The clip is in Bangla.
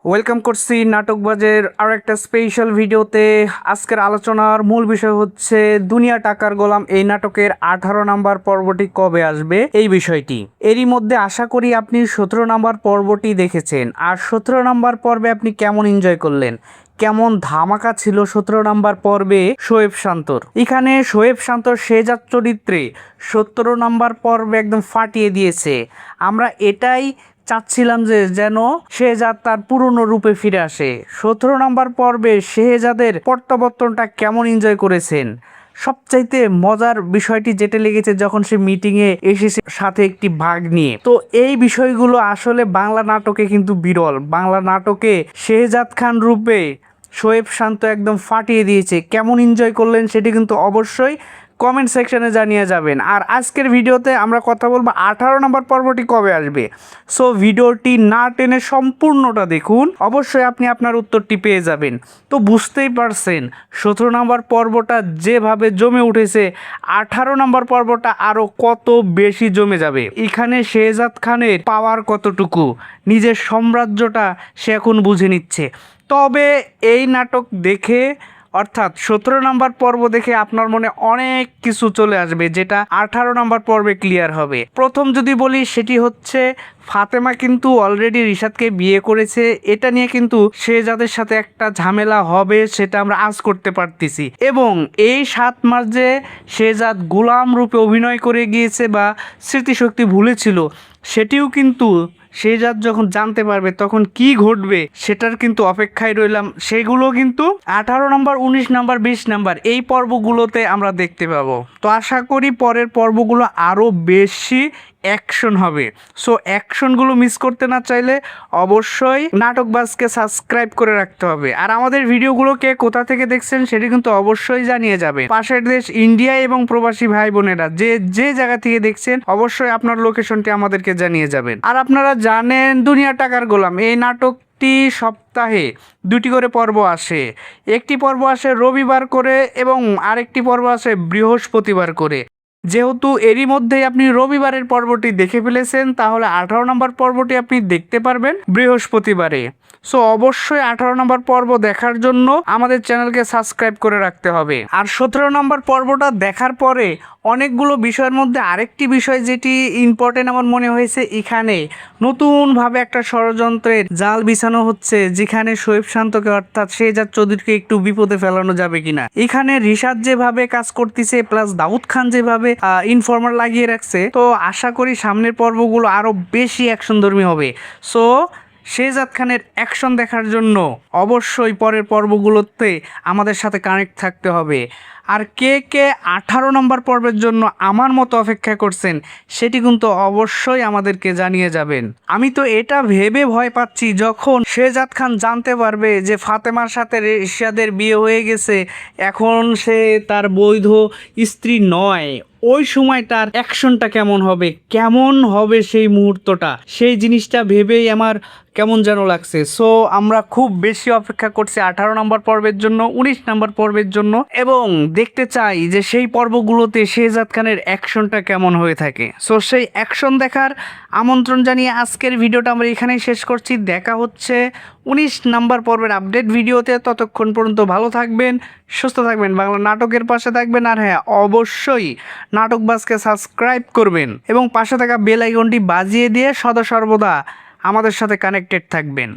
ওয়েলকাম করছি নাটকবাজের আর একটা স্পেশাল ভিডিওতে। আজকের আলোচনার মূল বিষয় হচ্ছে দুনিয়া টাকার গোলাম এই নাটকের 18 নাম্বার পর্বটি কবে আসবে এই বিষয়টি। এরই মধ্যে আশা করি আপনি 17 নাম্বার পর্বটি দেখেছেন। আর 17 নাম্বার পর্বে আপনি কেমন এনজয় করলেন, কেমন ধামাকা ছিল 17 নাম্বার পর্বে শোয়েব শান্তর। এখানে শোয়েব শান্তর শেহজাদ চরিত্রে 17 নাম্বার পর্বে একদম ফাটিয়ে দিয়েছে। আমরা এটাই চাচ্ছিলাম যে যেন শেহজাদ তার পুরনো রূপে ফিরে আসে। 17 নম্বর পর্বে শেহজাদের প্রত্যাবর্তনটা কেমন এনজয় করেছেন। সবচাইতে মজার বিষয়টি যেটা লেগেছে যখন সে মিটিংয়ে এসেছে সাথে একটি বাঘ নিয়ে। তো এই বিষয়গুলো আসলে বাংলা নাটকে কিন্তু বিরল। বাংলা নাটকে শেহজাদ খান রূপে শোয়েব শান্ত একদম ফাটিয়ে দিয়েছে। কেমন এনজয় করলেন সেটি কিন্তু অবশ্যই কমেন্ট সেকশনে জানিয়ে যাবেন। আর আজকের ভিডিওতে আমরা কথা বলবো 18 নম্বর পর্বটি কবে আসবে। সো ভিডিওটি না টেনে সম্পূর্ণটা দেখুন, অবশ্যই আপনি আপনার উত্তরটি পেয়ে যাবেন। তো বুঝতেই পারছেন 17 নম্বর পর্বটা যেভাবে জমে উঠেছে, 18 নম্বর পর্বটা আরও কত বেশি জমে যাবে। এখানে শেহজাদ খানের পাওয়ার কতটুকু, নিজের সাম্রাজ্যটা সে এখন বুঝে নিচ্ছে। তবে এই নাটক দেখে অর্থাৎ 17 নম্বর পর্ব দেখে আপনার মনে অনেক কিছু চলে আসবে, যেটা 18 নম্বর পর্বে ক্লিয়ার হবে। প্রথম যদি বলি সেটি হচ্ছে ফাতেমা কিন্তু অলরেডি রিশাদকে বিয়ে করেছে। এটা নিয়ে কিন্তু শেহজাদের সাথে একটা ঝামেলা হবে, সেটা আমরা আজ করতে পারতেছি। এবং এই 7 মাস যে শেহজাদ গোলাম রূপে অভিনয় করে গিয়েছে বা স্মৃতিশক্তি ভুলেছিল, সেটিও কিন্তু শেহজাদ যখন জানতে পারবে তখন কি ঘটবে সেটার কিন্তু অপেক্ষায় রইলাম। সেগুলো কিন্তু 18 নম্বর, 19 নম্বর, 20 নম্বর এই পর্বগুলোতে আমরা দেখতে পাবো। তো আশা করি পরের পর্বগুলো আরও বেশি অ্যাকশন হবে। সো অ্যাকশনগুলো মিস করতে না চাইলে অবশ্যই নাটকবাজকে সাবস্ক্রাইব করে রাখতে হবে। আর আমাদের ভিডিওগুলো কে কোথা থেকে দেখছেন সেটি কিন্তু অবশ্যই জানিয়ে যাবে। পাশের দেশ ইন্ডিয়া এবং প্রবাসী ভাই বোনেরা যে যে জায়গা থেকে দেখছেন অবশ্যই আপনার লোকেশনটি আমাদেরকে জানিয়ে যাবেন। আর আপনারা জানেন দুনিয়া টাকার গোলাম এই নাটকটি সপ্তাহে 2টি করে পর্ব আসে। একটি পর্ব আসে রবিবার করে এবং আরেকটি পর্ব আসে বৃহস্পতিবার করে। যেহেতু এরই মধ্যেই আপনি রবিবারের পর্বটি দেখে ফেলেছেন, তাহলে 18 নম্বর পর্বটি আপনি দেখতে পারবেন বৃহস্পতিবারে। সো অবশ্যই 18 নম্বর পর্ব দেখার জন্য আমাদের চ্যানেলকে সাবস্ক্রাইব করে রাখতে হবে। আর 17 নম্বর পর্বটা দেখার পরে অনেকগুলো বিষয়ের মধ্যে আরেকটি বিষয় যেটি ইম্পর্টেন্ট আমার মনে হয়েছে, এখানে নতুনভাবে একটা ষড়যন্ত্রের জাল বিছানো হচ্ছে, যেখানে শোয়েব শান্তকে অর্থাৎ শেহজাদ চৌধুরীকে একটু বিপদে ফেলানো যাবে কিনা। এখানে রিশাদ যেভাবে কাজ করতেছে প্লাস দাউদ খান যেভাবে ইনফর্মার লাগিয়ে রাখছে, তো আশা করি সামনের পর্বগুলো আরও বেশি অ্যাকশনধর্মী হবে। সো শেহজাদ খানের অ্যাকশন দেখার জন্য অবশ্যই পরের পর্বগুলোতে আমাদের সাথে কানেক্ট থাকতে হবে। আর কে কে 18 নম্বর পর্বের জন্য আমার মতো অপেক্ষা করছেন সেটি কিন্তু অবশ্যই আমাদেরকে জানিয়ে যাবেন। আমি তো এটা ভেবে ভয় পাচ্ছি যখন শেহজাদ খান জানতে পারবে যে ফাতেমার সাথে রিশাদের বিয়ে হয়ে গেছে, এখন সে তার বৈধ স্ত্রী নয়। ওই সময় তার অ্যাকশনটা কেমন হবে, কেমন হবে সেই মুহূর্তটা, সেই জিনিসটা ভেবেই আমার কেমন যেন লাগছে। সো আমরা খুব বেশি অপেক্ষা করছি 18 নম্বর পর্বের জন্য, 19 নম্বর পর্বের জন্য, এবং দেখতে চাই যে সেই পর্বগুলোতে শেহজাদ খানের অ্যাকশনটা কেমন হয়ে থাকে। সো সেই অ্যাকশন দেখার আমন্ত্রণ জানিয়ে আজকের ভিডিওটা আমরা এখানেই শেষ করছি। দেখা হচ্ছে 19 নম্বর পর্বের আপডেট ভিডিওতে। ততক্ষণ পর্যন্ত ভালো থাকবেন, সুস্থ থাকবেন, বাংলা নাটকের পাশে থাকবেন। আর হ্যাঁ, অবশ্যই নাটকবাজকে সাবস্ক্রাইব করবেন এবং পাশে থাকা বেল আইকনটি বাজিয়ে দিয়ে সদা সর্বদা আমাদের সাথে কানেক্টেড থাকবেন।